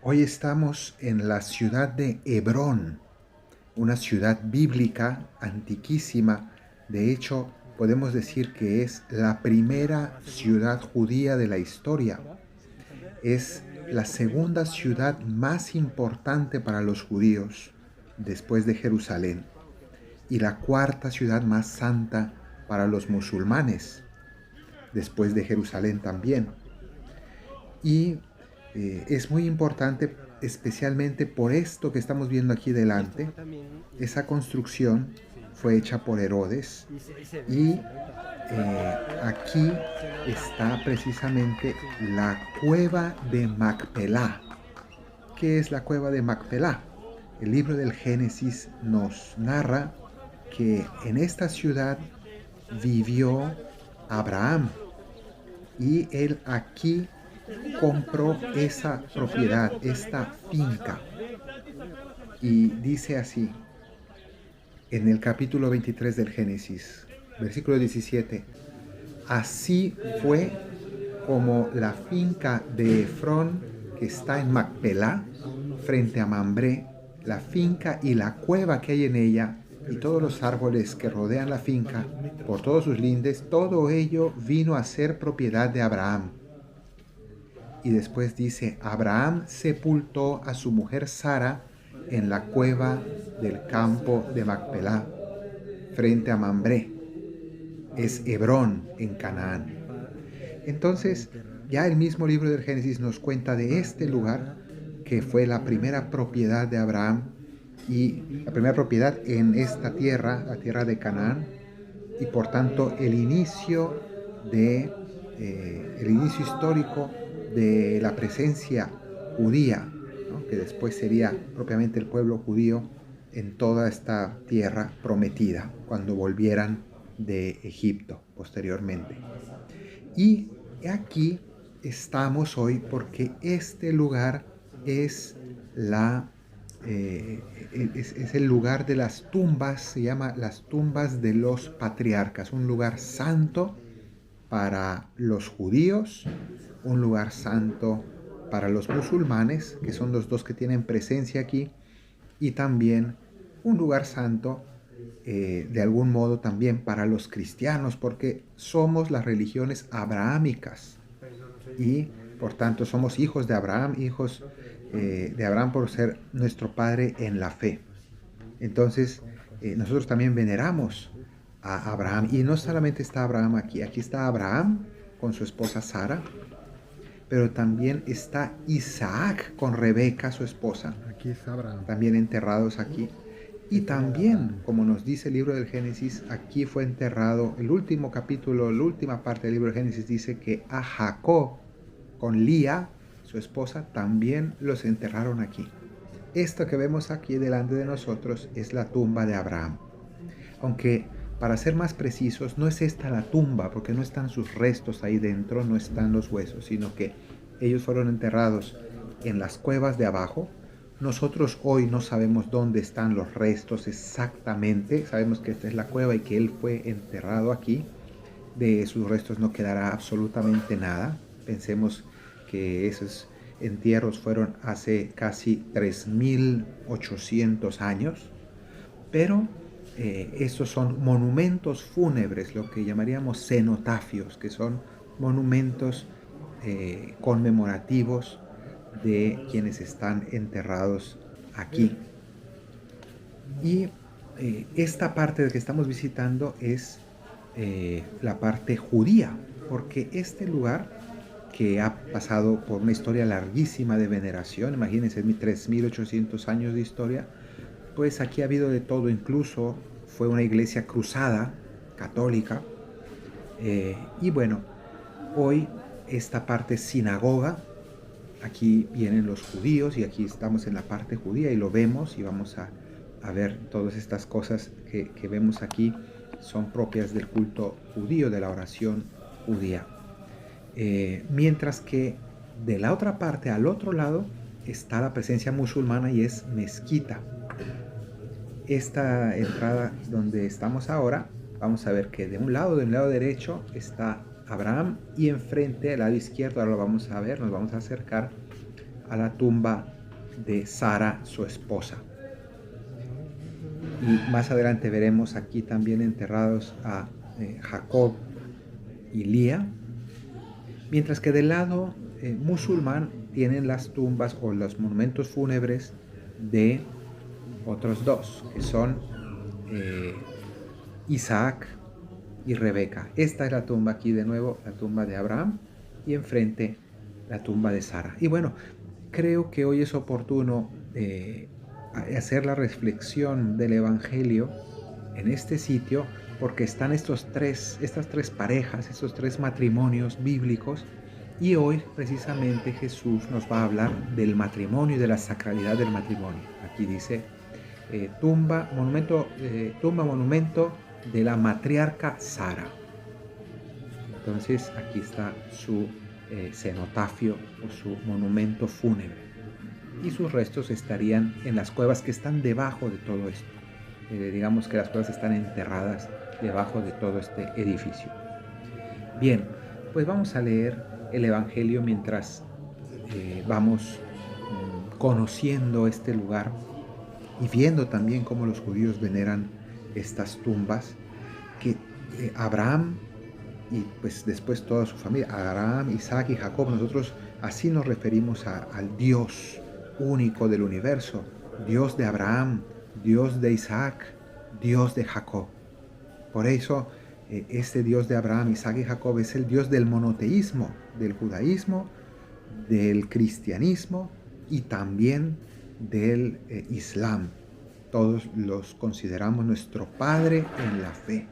Hoy estamos en la ciudad de Hebrón, una ciudad bíblica antiquísima. De hecho, podemos decir que es la primera ciudad judía de la historia. Es la segunda ciudad más importante para los judíos después de Jerusalén y la cuarta ciudad más santa para los musulmanes después de Jerusalén también. Y es muy importante especialmente por esto que estamos viendo aquí delante. Esa construcción fue hecha por Herodes y aquí está precisamente la cueva de Macpelá. ¿Qué es la cueva de Macpelá? El libro del Génesis nos narra que en esta ciudad vivió Abraham y él aquí compró esa propiedad, esta finca. Y dice así, en el capítulo 23 del Génesis, versículo 17, así fue como la finca de Efrón, que está en Macpelá, frente a Mambré, la finca y la cueva que hay en ella, y todos los árboles que rodean la finca, por todos sus lindes, todo ello vino a ser propiedad de Abraham. Y después dice, Abraham sepultó a su mujer Sara en la cueva del campo de Macpelá, frente a Mambré. Es Hebrón en Canaán. Entonces, ya el mismo libro del Génesis nos cuenta de este lugar que fue la primera propiedad de Abraham y la primera propiedad en esta tierra, la tierra de Canaán, y por tanto el inicio el inicio histórico de la presencia judía, ¿no? Que después sería propiamente el pueblo judío en toda esta tierra prometida, cuando volvieran de Egipto posteriormente. Y aquí estamos hoy porque este lugar es es el lugar de las tumbas, se llama las tumbas de los patriarcas, un lugar santo para los judíos, un lugar santo para los musulmanes, que son los dos que tienen presencia aquí, y también un lugar santo de algún modo también para los cristianos, porque somos las religiones abrahámicas y por tanto somos hijos de Abraham, hijos de Abraham por ser nuestro padre en la fe. Entonces, nosotros también veneramos a Abraham. Y no solamente está Abraham aquí, aquí está Abraham con su esposa Sara, pero también está Isaac con Rebeca, su esposa, Aquí está Abraham. también enterrados aquí. Y también, como nos dice el libro del Génesis, aquí fue enterrado, el último capítulo, la última parte del libro del Génesis dice que a Jacob con Lía, su esposa, también los enterraron aquí. Esto que vemos aquí delante de nosotros es la tumba de Abraham. Aunque, para ser más precisos, no es esta la tumba, porque no están sus restos ahí dentro, no están los huesos, sino que ellos fueron enterrados en las cuevas de abajo. Nosotros hoy no sabemos dónde están los restos exactamente, sabemos que esta es la cueva y que él fue enterrado aquí. De sus restos no quedará absolutamente nada. Pensemos que esos entierros fueron hace casi 3.800 años, pero estos son monumentos fúnebres, lo que llamaríamos cenotafios, que son monumentos conmemorativos de quienes están enterrados aquí. Y esta parte que estamos visitando es la parte judía, porque este lugar que ha pasado por una historia larguísima de veneración, imagínense 3.800 años de historia, pues aquí ha habido de todo, incluso fue una iglesia cruzada, católica, y bueno, hoy esta parte es sinagoga, aquí vienen los judíos y aquí estamos en la parte judía y lo vemos y vamos a ver todas estas cosas que vemos aquí son propias del culto judío, de la oración judía. Mientras que de la otra parte, al otro lado, está la presencia musulmana y es mezquita. Esta entrada donde estamos ahora, vamos a ver que del lado derecho está Abraham y enfrente, al lado izquierdo, ahora lo vamos a ver, nos vamos a acercar, a la tumba de Sara, su esposa. Y más adelante veremos aquí también enterrados a Jacob y Lía, mientras que del lado musulmán tienen las tumbas o los monumentos fúnebres de otros dos, que son Isaac y Rebeca. Esta es la tumba aquí de nuevo, la tumba de Abraham, y enfrente la tumba de Sara. Y bueno, creo que hoy es oportuno hacer la reflexión del Evangelio en este sitio, porque están estas tres parejas, estos tres matrimonios bíblicos, y hoy precisamente Jesús nos va a hablar del matrimonio y de la sacralidad del matrimonio. Aquí dice tumba, monumento de la matriarca Sara. Entonces aquí está su cenotafio o su monumento fúnebre, y sus restos estarían en las cuevas que están debajo de todo esto. Digamos que las cuevas están enterradas debajo de todo este edificio. Bien, pues vamos a leer el Evangelio mientras vamos conociendo este lugar y viendo también cómo los judíos veneran estas tumbas que Abraham y pues después toda su familia, Abraham, Isaac y Jacob, nosotros así nos referimos al Dios único del universo, Dios de Abraham, Dios de Isaac, Dios de Jacob. Por eso este Dios de Abraham, Isaac y Jacob es el Dios del monoteísmo, del judaísmo, del cristianismo y también del Islam. Todos los consideramos nuestro Padre en la fe.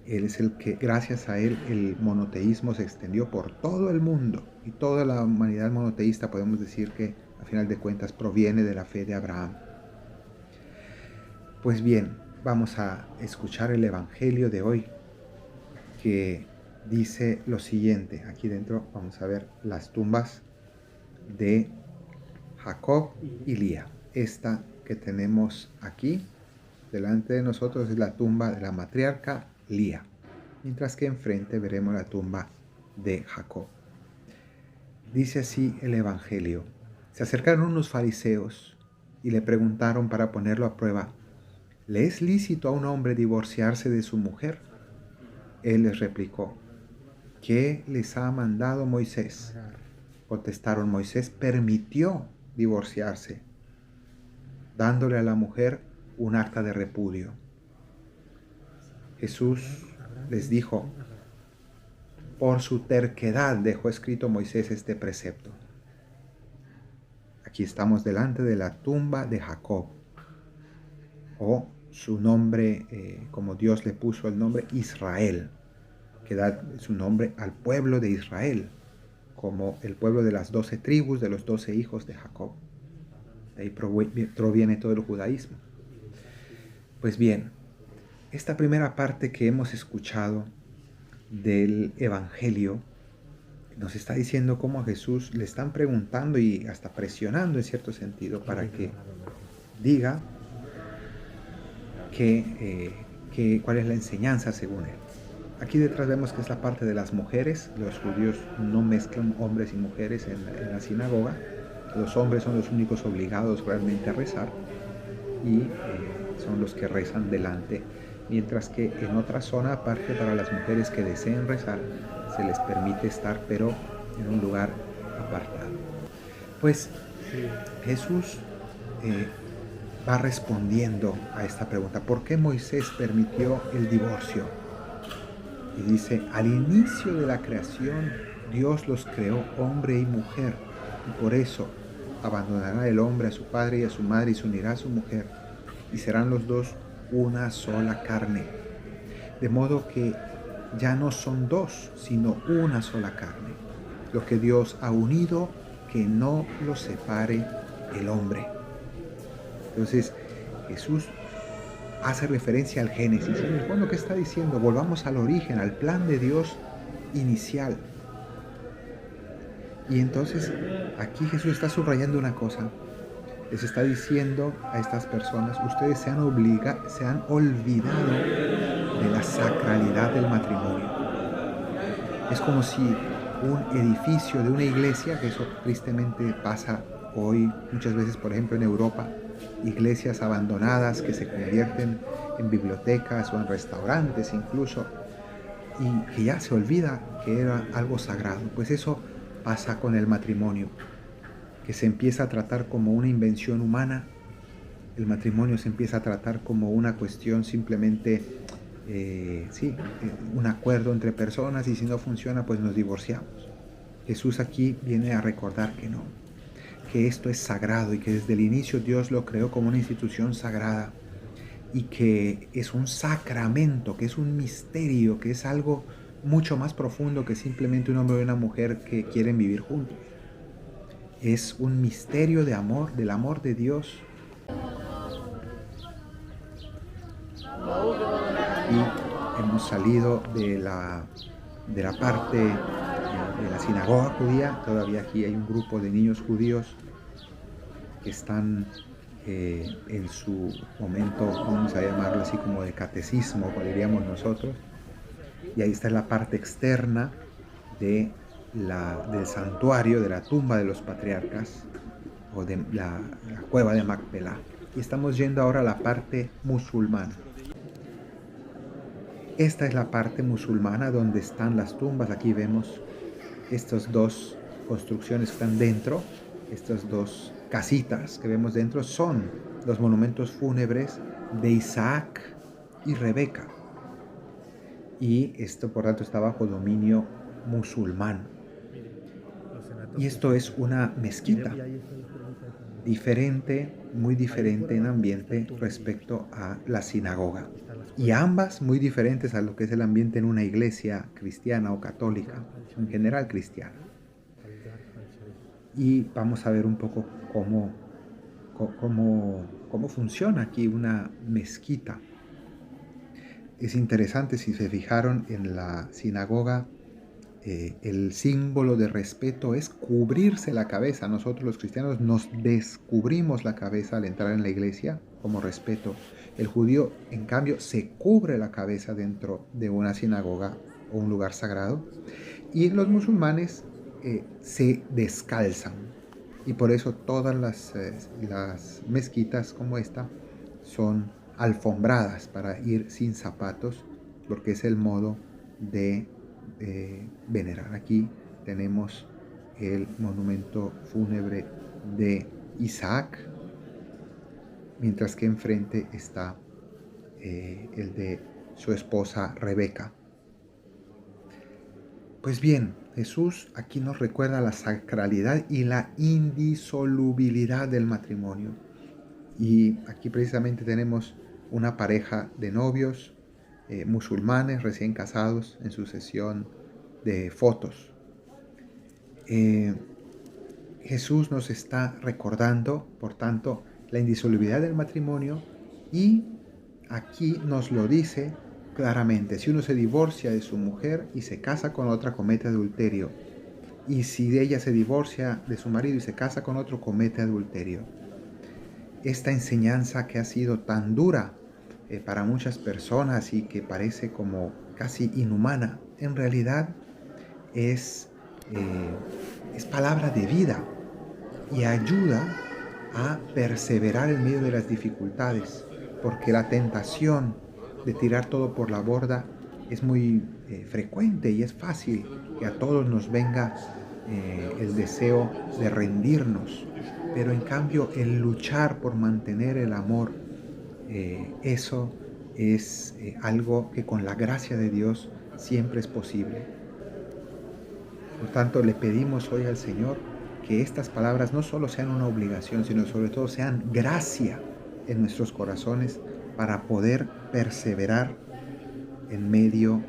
Él es el que, gracias a él, el monoteísmo se extendió por todo el mundo, y toda la humanidad monoteísta podemos decir que, a final de cuentas, proviene de la fe de Abraham. Pues bien, vamos a escuchar el Evangelio de hoy, que dice lo siguiente. Aquí dentro vamos a ver las tumbas de Jacob y Lía. Esta que tenemos aquí delante de nosotros es la tumba de la matriarca Lía, mientras que enfrente veremos la tumba de Jacob. Dice así el Evangelio: se acercaron unos fariseos y le preguntaron para ponerlo a prueba: ¿le es lícito a un hombre divorciarse de su mujer? Él les replicó: ¿qué les ha mandado Moisés? Contestaron: Moisés permitió divorciarse, dándole a la mujer un acta de repudio. Jesús les dijo: por su terquedad dejó escrito Moisés este precepto. Aquí estamos delante de la tumba de Jacob, o su nombre, como Dios le puso el nombre Israel, que da su nombre al pueblo de Israel, como el pueblo de las 12 tribus, de los 12 hijos de Jacob. De ahí proviene todo el judaísmo. Pues bien, esta primera parte que hemos escuchado del Evangelio nos está diciendo cómo a Jesús le están preguntando y hasta presionando en cierto sentido para que diga cuál es la enseñanza según él. Aquí detrás vemos que es la parte de las mujeres. Los judíos no mezclan hombres y mujeres en la sinagoga. Los hombres son los únicos obligados realmente a rezar, y son los que rezan delante, mientras que en otra zona aparte, para las mujeres que deseen rezar, se les permite estar, pero en un lugar apartado. Pues Jesús va respondiendo a esta pregunta: ¿por qué Moisés permitió el divorcio? Y dice: al inicio de la creación, Dios los creó hombre y mujer, y por eso abandonará el hombre a su padre y a su madre y se unirá a su mujer, y serán los dos una sola carne. De modo que ya no son dos, sino una sola carne. Lo que Dios ha unido, que no lo separe el hombre. Entonces Jesús hace referencia al Génesis. Bueno, ¿qué está diciendo? Volvamos al origen, al plan de Dios inicial. Y entonces aquí Jesús está subrayando una cosa. Les está diciendo a estas personas: ustedes se han olvidado de la sacralidad del matrimonio. Es como si un edificio de una iglesia, que eso tristemente pasa hoy muchas veces, por ejemplo en Europa, iglesias abandonadas que se convierten en bibliotecas o en restaurantes incluso, y que ya se olvida que era algo sagrado. Pues eso pasa con el matrimonio, que se empieza a tratar como una invención humana. El matrimonio se empieza a tratar como una cuestión simplemente, un acuerdo entre personas, y si no funciona, pues nos divorciamos. Jesús aquí viene a recordar que no, que esto es sagrado y que desde el inicio Dios lo creó como una institución sagrada y que es un sacramento, que es un misterio, que es algo mucho más profundo que simplemente un hombre y una mujer que quieren vivir juntos. Es un misterio de amor, del amor de Dios. Y hemos salido de la parte de la sinagoga judía. Todavía aquí hay un grupo de niños judíos que están en su momento, vamos a llamarlo así, como de catecismo, como diríamos nosotros. Y ahí está la parte externa del santuario, de la tumba de los patriarcas, o de la cueva de Macpelá. Y estamos yendo ahora a la parte musulmana. Esta es la parte musulmana donde están las tumbas. Aquí vemos estas dos construcciones que están dentro, estas dos casitas que vemos dentro, son los monumentos fúnebres de Isaac y Rebeca. Y esto, por tanto, está bajo dominio musulmán. Y esto es una mezquita diferente, muy diferente en ambiente respecto a la sinagoga. Y ambas muy diferentes a lo que es el ambiente en una iglesia cristiana o católica, en general cristiana. Y vamos a ver un poco cómo funciona aquí una mezquita. Es interesante, si se fijaron, en la sinagoga el símbolo de respeto es cubrirse la cabeza. Nosotros los cristianos nos descubrimos la cabeza al entrar en la iglesia como respeto. El judío, en cambio, se cubre la cabeza dentro de una sinagoga o un lugar sagrado. Y los musulmanes se descalzan. Y por eso todas las mezquitas como esta son alfombradas para ir sin zapatos, porque es el modo de venerar. Aquí tenemos el monumento fúnebre de Isaac, mientras que enfrente está el de su esposa Rebeca. Pues bien, Jesús aquí nos recuerda la sacralidad y la indisolubilidad del matrimonio. Y aquí precisamente tenemos una pareja de novios musulmanes recién casados en su sesión de fotos. Jesús nos está recordando, por tanto, la indisolubilidad del matrimonio, y aquí nos lo dice claramente. Si uno se divorcia de su mujer y se casa con otra, comete adulterio. Y si ella se divorcia de su marido y se casa con otro, comete adulterio. Esta enseñanza que ha sido tan dura para muchas personas y que parece como casi inhumana, en realidad es palabra de vida y ayuda a perseverar en medio de las dificultades, porque la tentación de tirar todo por la borda es muy frecuente, y es fácil que a todos nos venga el deseo de rendirnos. Pero en cambio, el luchar por mantener el amor, eso es algo que con la gracia de Dios siempre es posible. Por tanto, le pedimos hoy al Señor que estas palabras no solo sean una obligación, sino sobre todo sean gracia en nuestros corazones para poder perseverar en medio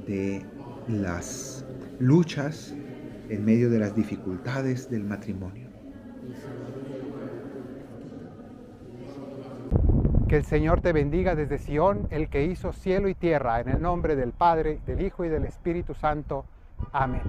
de las luchas, en medio de las dificultades del matrimonio. Que el Señor te bendiga desde Sión, el que hizo cielo y tierra, en el nombre del Padre, del Hijo y del Espíritu Santo. Amén.